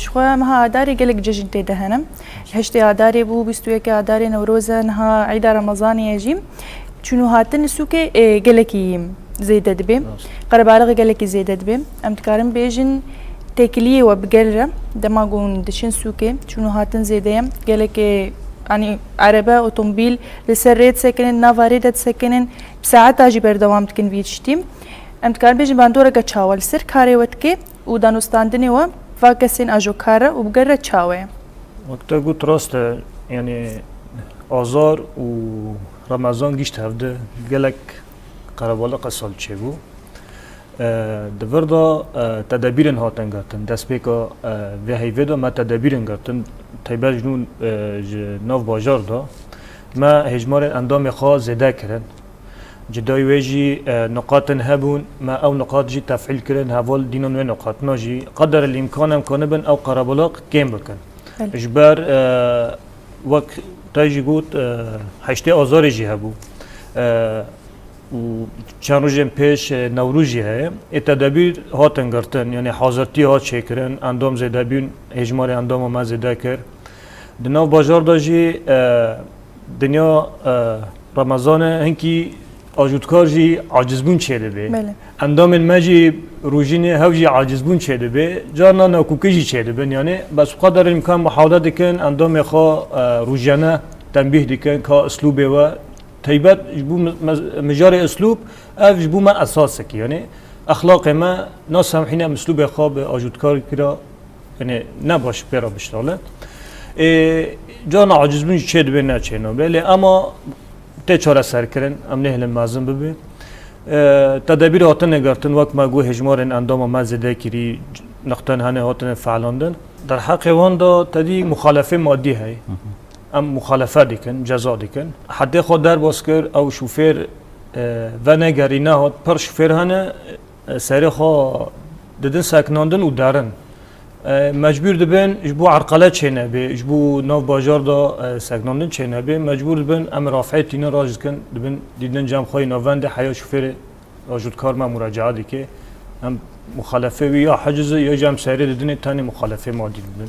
شخوا مها داري قالك ججن تيدهنم هشتي داري بو بيستويك داري نوروزا نها عيد رمضان يجيم شنو هاتن سوكي قالكي زيدة دبي قربالغ قالكي زيدة دبي امتكارم بيجن تاكليه وبقلرة دماغون دشن سوكي شنو هاتن زيدة قالكي يعني عربة أوتومبيل لسريت سكنن نافاريدت سكنن بساعات أجي بردوام تكن فيتشتيم امتكار بيجن باندورة كتشاول سر كاري وتكي ودانوستاندني و فاكسين أجو كارا وبقرة تشاوي وقتا قلت راست يعني آزار و رمضان گیشت هفته گلک قرباله قصال چه بو دوردا تدبیرن هاتن گرتن دست بیکا و هیویدا ما تدبیرن گرتن تیبر جنون ناف باجار دا ما هجمار اندام خواه زده کرن جدای ویجی نقاط هبون ما او نقاط جی تفعیل کرن هوال دینان و نقاط ناجی قدر الامکان امکانه بن او قرباله کم بکن اجبر وقت تاجي قلت هشتي آزار جي هبو و چند روزم پیش نوروزی هست التدابیر هاتن گرتن یعنی حاضرتی هات شکرن اندام زده بیون هجمار اندام ما زده کر دنیا بازار داشی دنیا رمضان هنکی آجودکار جی عاجز بون چیده بی اندام المجی روزینه هوجی عاجز بون چیده بی جانا نکوکی جی چیده بی یعنی بس قدر امکان محاولت دکن اندام خا روزانه تنبیه دکن که اسلوبه و تیبت جبو مجار اسلوب اف جبو ما اساسه کی یعنی اخلاق ما ناس هم حين اسلوب خا به آجودکار کرا یعنی نباش برا بشتاله جانا عاجز بون چیده بی نه چینو بله اما تچاره سر کردن امنه هل مازن ببی تدبیر هاتن نگرتن وقت ما گو هجمارن اندام ما زده کری نقطن هنه هاتن فعلاندن در حق وان دا تدی مخالفه مادی هی ام مخالفه دیکن جزا دیکن حد خود در باز کر او شوفر و نگری نه هات پر شوفر هنه سری خوا ددن سکناندن و دارن مجبور دبن جبو عرقلات چینه به جبو ناف بازار دا سکناندن چینه به مجبور دبن ام رافعه تینه راجز کن دبن دیدن جمع خواهی ناوند حیا شوفر راجودکار ما مراجعه دی که هم مخالفه و یا حجز یا جمع سری ددن تانی مخالفه مادی دبن